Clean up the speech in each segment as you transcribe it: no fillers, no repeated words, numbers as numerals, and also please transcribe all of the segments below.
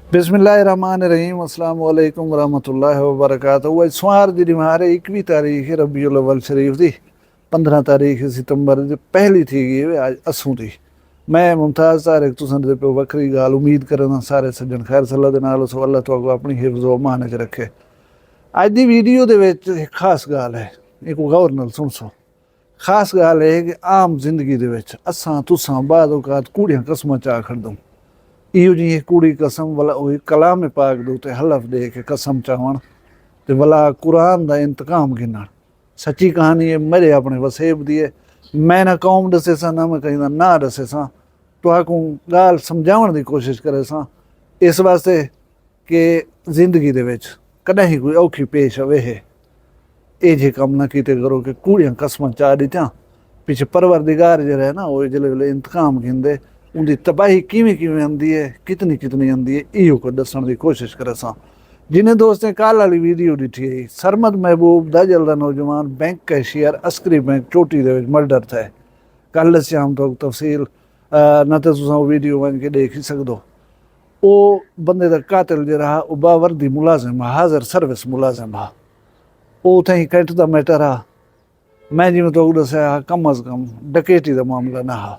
बिस्मिल्लाहिर्रहमानिर्रहीम अस्सलाम वालेकुम रहमतुल्लाहि व बरकातहू। अज सोमवार दी हमारे 21 तारीख रबीउल अव्वल शरीफ दी 15 तारीख सितंबर दी पहली थी गई आज असू दी। मैं मुमताज़ तारिक तुसन दे पे वक्री गाल उम्मीद करना सारे सज्जन खैर सल्ला दे नाल सो अल्लाह तुहानू अपनी हिफ्ज़ व अमान च रखे। अज दी वीडियो दे विच एक खास गाल है, एक गौर नाल सुन। खास गाल है कि आम जिंदगी दे विच असां तुसां बाद औकात कूड़ियां कसमां चा खड़दूं। इहो जी कूड़ी कसम वला कलाम पाक दे उत्ते हलफ दे के कसम चावण ते वला कुरान दा इंतकाम गिनण। सच्ची कहानी है, मेरे अपने वसेब दी है। मैं ना कौम दसे सा ना मैं कहीं ना दसे सा, तुहाकू गाल समझावण दी कोशिश करे सा इस वास्ते कि जिंदगी दे विच कॾहिं कोई औखी पेश आवे है ये जे कम ना कीते करो कि कूड़ियां कसमां चा दित्यां पिछे परवरदिगार जिहड़ा है ना वो जिहड़े वेले इंतकाम गिनदे उनकी तबाही किवें किवें आंदी है, कितनी कितनी आंदी है, इहो को दसण की कोशिश करे सा। जिन्हें दोस्तें कल वाली वीडियो ॾिठी है, सरमद महबूब दाजल दा नौजवान बैंक कैशियर अस्करी बैंक चोटी दे विच मर्डर थे। कल दस्याम तो तफसील न तो तुसां वीडियो वञ के देख ही सकदो। वो बंदे दा कातिल जिहड़ा हा वो बावर्दी मुलाजिम हा, हाज़िर सर्विस मुलाजिम हा। वो उत्थें ही कैंट दा मैटर हा। मैं जिवें तो दस्या कम अज़ कम डकैती दा मामला ना हा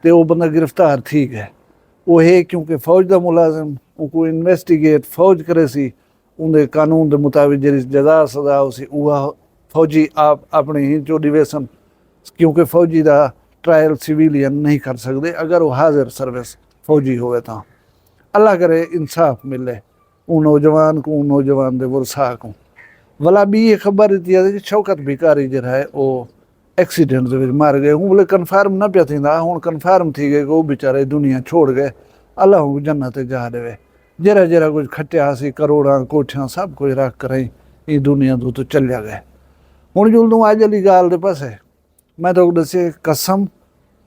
ते वो बंदा गिरफ्तार थी गया। वो है क्योंकि फौज का मुलाजिम को इन्वेस्टिगेट फौज करे सी, उनके कानून के मुताबिक जी जजा सजा उसी वह फौजी आप अपने ही जो डिवेशन, क्योंकि फौजी का ट्रायल सिविलियन नहीं कर सकते अगर वो हाजिर सर्विस फौजी होवे तो। अल्लाह करे इंसाफ मिले उन नौजवान को, उन नौजवान के वरसा को। वला बी खबर इतनी है कि शौकत भिकारी जरा है वो एक्सीडेंट दे विच मर गए। हूँ बोले कन्फर्म ना पिया थींदा, हुण कन्फर्म थी गए कि वो बेचारे दुनिया छोड़ गए। अल्लाह हूँ जन्नत जा देवे। जरा जरा कुछ खटिया सी करोड़ां कोठियां सब कुछ रख कर ये दुनिया तो चलिया गए। हुण जुलदूं अज वाली गाल दे पासे मैं तो दसे कसम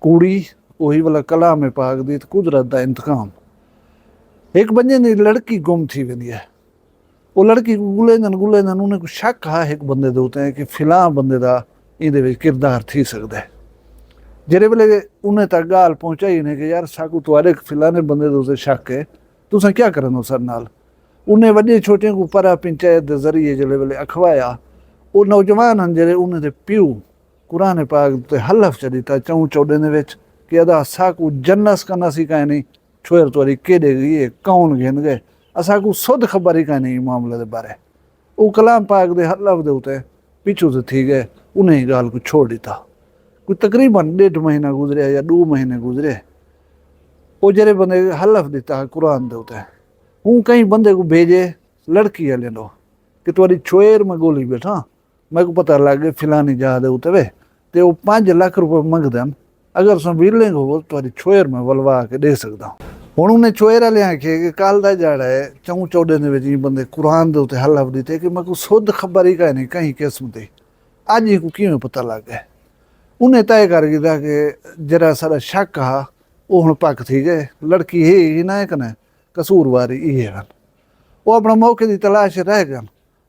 कूड़ी वही वाला कलाम पाक दी कुदरत दा इंतकाम। एक बंदे दी लड़की गुम थी वेंदी है। वो लड़की को गुलेंदन उन्हें शक हा एक बंदे दे उत्ते कि फिलां बंदे दा इहदे विच किरदार थी सकदा है। जेरे वेले उन्हें तक गाल पहुंचाई ने कि यार साकू तुहाडे फिलाने बंदे दे उत्ते शक है, तुसां क्या करनो सर नाल। उन्हें वड्डे छोटे को परा पंचायत दे जरिए जेले वेले अखवाया वो नौजवान हन जेरे उन्हें दे प्यू कुरान पाक ते हलफ च दिता चौं चौदे दे विच कि अदा साकू जन्नस कना सी काई नहीं, छोर तुहाडी केडे गई कौन गिन गए, असाकू सुध खबर ही काई नहीं मामले दे बारे। वो कलाम पाक दे हलफ दे उत्ते पिछू से थी गए, उन्हें गाल को छोड़ दिता। कोई तकरीबन 1.5 महीना गुजरे या 2 महीने गुजरे, वो जरे बंदे हलफ दिता कुरान दे उत्ते। हूँ कई बंदे को भेजे लड़की वाले लो कि तुहाडी छोर में गोली बैठा, मैं को पता लग गया फिलानी जा दे उत्ते वे ते वो 5 लाख रुपये मंगदन, अगर तुम विरलिंग हो तुहाडी छोर में वलवा के दे सकदा। हुण उन्हें छोर वाले आखे कि कल दा जड़ा है चौं चौदे दे विच बंदे कुरान दे उत्ते हलफ दिते कि मैं को सुध खबर ही काई नहीं कहीं किस्म दी। अज ही को किवें पता लग गया। उन्हें तय कर दिया कि जरा सारा शक हा वो हुण पक थी गए, लड़की है ही ना एक ने कसूरवारी ये है। वो अपना मौके की तलाश रह गए।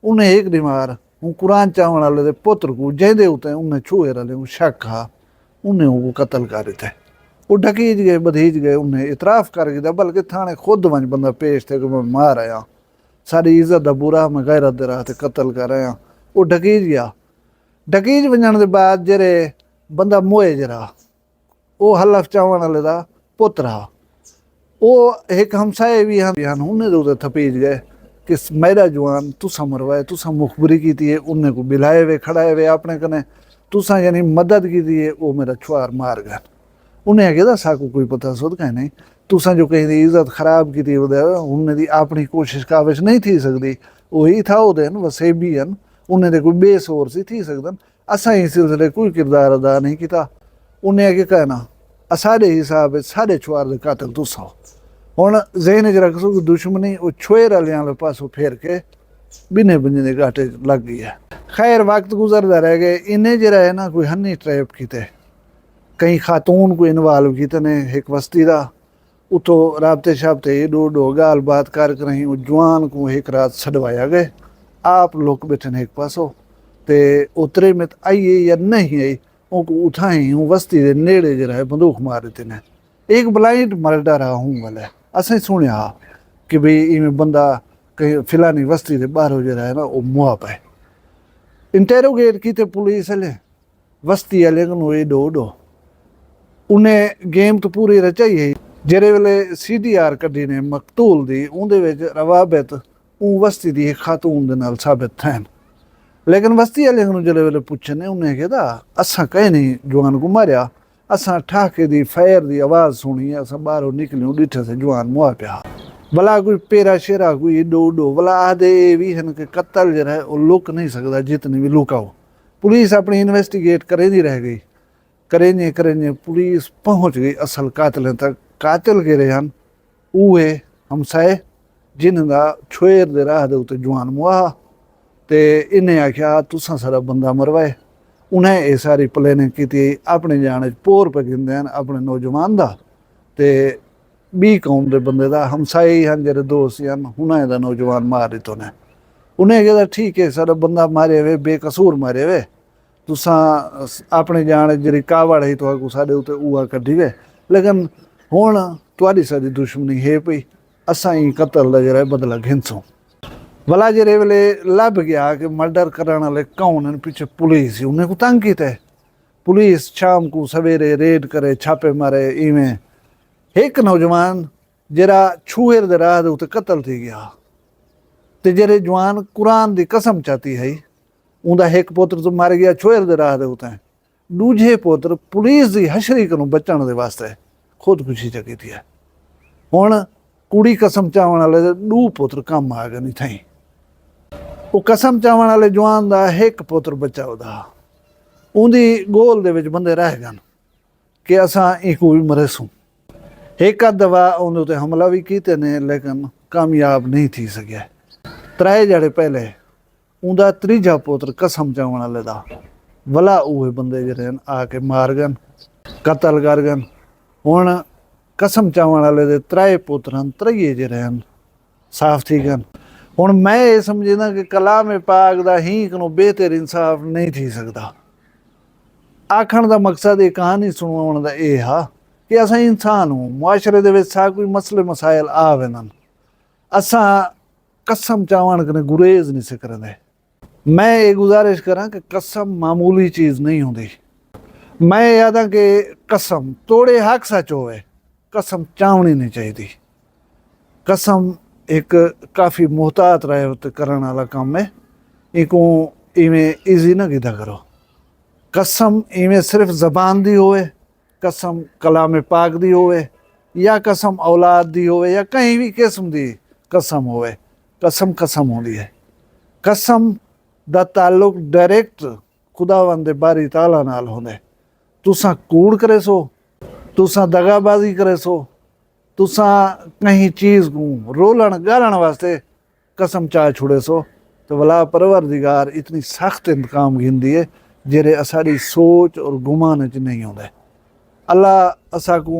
उन्हें एक दिमार हूँ कुरान चावण वाले दे पुत्र को जैदे उते उन्हें छुए वाले शक हा, उन्हें वो कतल कर दिते। वो ढकीज गए बधीज गए, उन्हें इतराफ़ कर दिया, बल्कि थाने खुद वंज बंदा पेश थे कि मैं मार आया, सारी इज्जत दा बुरा मैं गैरत दे राह ते कतल कर आया। वो ढकीज गया। ढकीज वजण के बाद जरे बंदा मोए जरा वो हलफ चावण वाले दा पुत्र हा, वो एक हमसाए भी हैं उन्हें तो थपीज गए कि मेरा जवान तुसा मरवाए, तुसा मुखबरी की है, उन्हें को बिलाए वे खड़ाए वे अपने कने, तुसा यानी मदद की है, वो मेरा छुआर मार गए। उन्हें आगे साकू कोई पता सुध कहीं नहीं, तुसा जो कहीं इज्जत खराब की थी उन्हें दी अपनी कोशिश काबिश नहीं थी सकती, वही था वो दिन वसे भी हैं, उन्हें कोई बेसोर सी थी सकदन। असा इस सिलसिले कोई किरदार अदा नहीं किया। उन्हें अगे कहना साढ़े हिसाब साढ़े छुआर दे कातिल तुसा हो। हुण ज़हन च रखो कि दुश्मनी वो छोर वाले पासों फेर के बिने बंजे के घाटे लग गई है। खैर वक्त गुजरता रह गए। इन्हें जरा है ना कोई हनी ट्रैप किते, कई खातून को इन्वॉल्व किते ने एक बस्ती का, उतो राबते शाबते एडो गाल बात कर रही जवान को एक रात छड़वाया गए। आप लोग बैठे एक पासों ते उतरे में आइए या नहीं आई उनको उठाई बस्ती के नेड़े जरा है बंदूक मार देते ने। एक ब्लाइंड मर्डर आ हूँ वाले असें सुनिया कि भी इवें बंदा कहीं फिलानी बस्ती के बाहरों जो है ना वो मुआ पाए। इंटेरोगेट किते पुलिस वाले बस्ती वाले को एडो उडो उन्हें गेम तो पूरी रचाई है। जेरे वेले CDR कड्डी ने मकतूल दी उहदे विच रवाबित ऊ बस्ती दी खातून दे नाल साबित थैन। लेकिन बस्ती वाले को जेरे वेले पुछने उन्हें कहता असां कहीं नहीं जवान को मारिया, असां ठाके दी फायर दी आवाज़ सुनी, असां बाहरों निकलियों डिठे से जवान मुआ पिया। भला कोई पेरा शेरा कोई एडो उडो भला आदे भी हैं कि कत्ल जरा है वो लुक नहीं सकता जितनी भी लुकाओ। पुलिस अपनी इन्वेस्टिगेट करेंदी रह गई, करेंजे पुलिस पहुँच गई असल कातिलें तक। कातिल के रहन उहे हमसाए जिन्हां छुएर दे राह दे उत्ते जवान मुआ ते इन्हें आख्या तुसां सारा बंदा मरवाए। उन्हें ये सारी प्लानिंग की अपने जाने पोर पे गिनदे हैं अपने नौजवान दा ते बी कौम दे बंदे दा हमसाए ही हैं जेरे दोस्त हैं उन्हें दा नौजवान मार दित्तो ने। उन्हें कहता ठीक है सारा बंदा मारे वे बेकसूर मारे वे, तुसां अपने जाने जी कावड़ है तो साढ़े उत्ते उहा कड्ढी वे, लेकिन हुण तुहाडी साडी दुश्मनी है पई, असां ही कतल दा जरा बदला घिनसूं। भला जेरे वेले लभ गया कि मर्डर करने वाले कौन हैं, पीछे पुलिस ही उन्हें को तंग कीता है। पुलिस शाम को सवेरे रेड करे छापे मारे। इवें एक नौजवान जरा छुएर दे राह दे उत्ते कतल थी गया ते जेरे जवान कुरान दी कसम चाहती है उनका एक पुत्र तो मर गया छुएर दे राह दे उत्ते, दूजे पुत्र पुलिस दी हशरी को बचण दे वास्ते खुदकुशी चकी थी है। हुण कुड़ी कसम चावण वाले दो पुत्र कम आ गए नहीं थी। वो कसम चावण वाले जवान का एक पुत्र बचा उदा उनकी गोल दे विच बंदे रह गए कि असां इको भी मरेसूं। एक आध दफा उन्हें उत्ते हमला भी कीते ने लेकिन कामयाब नहीं थी सकिया। त्रै जड़े पहले उनका त्रीजा पुत्र कसम चावण वाले दा भला उहे बंदे जरे आके मार गए कतल कर गए। हुण कसम चावण वाले दे त्रै पुत्र हैं, त्रैये जरे हैं साफ थी गए। हुण मैं ये समझदा कि कलाम पाक दा ही को बेहतर इंसाफ नहीं थी सकता। आखण दा मकसद ये कहानी सुनाउण दा ये हा कि असां इंसान हूँ, मुआशरे दे विच सा कोई मसले मसाइल आ वेंदन, असां कसम चावण कने गुरेज नहीं से करदे। मैं ये गुजारिश करा कि कसम मामूली चीज़ नहीं होंदी। मैं यादा कि कसम तोड़े हक सच होवे, कसम चावनी नहीं चाहिए। कसम एक काफ़ी मुहतात रहे उत्ते करने वाला काम है, इको इवें ईजी ना कीता करो। कसम इवें सिर्फ जबान दी होवे, कसम कलाम पाक दी होवे या कसम औलाद दी होवे या कहीं भी किस्म दी कसम होवे, कसम कसम होंदी है। कसम दा ताल्लुक डायरेक्ट खुदावंद दे बारी ताला नाल होंदे। तुसां कूड़ करे सो, तुसां दगाबाजी करे सो, तुसां कहीं चीज़ को रोलण गालण वास्ते कसम चाह छुड़े सो, तो भला परवरदिगार इतनी सख्त इंतकाम गिनदी है जेरे असाड़ी सोच और गुमान च नहीं होंदे। अल्लाह असा को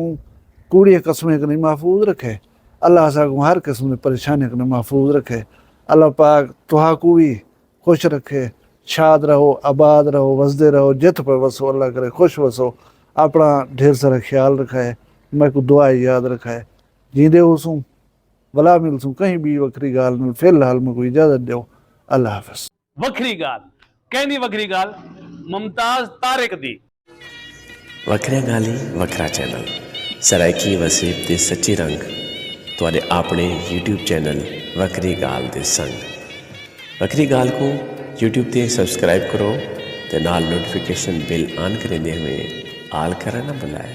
कूड़िया कस्में कने महफूज रखे, अल्लाह असा को हर किस्म की परेशानी कने महफूज रखे। अल्लाह पाक तुहा को भी खुश रखे, शाद रहो, आबाद रहो, वसदे रहो, जित पर वसो अल्लाह करे खुश वसो, अपना ढेर सारा ख्याल रखाए। मैं को दुआ याद रखाए, जींदे होसूं भला मिलसूं कहीं भी वखरी गाल मिल। फिलहाल में कोई इजाजत दो, अल्लाह हाफिज। वखरी गाल कहनी वखरी गाल मुमताज तारिक दी। वखरिया गाली वखरा चैनल सराइकी वसीब ते सच्ची रंग तुहाडे अपने YouTube चैनल वखरी गाल दे संग। वखरी गाल को YouTube ते सब्सक्राइब करो ते नाल नोटिफिकेशन बिल ऑन करेंदे हुए आल करना ना भुलाए।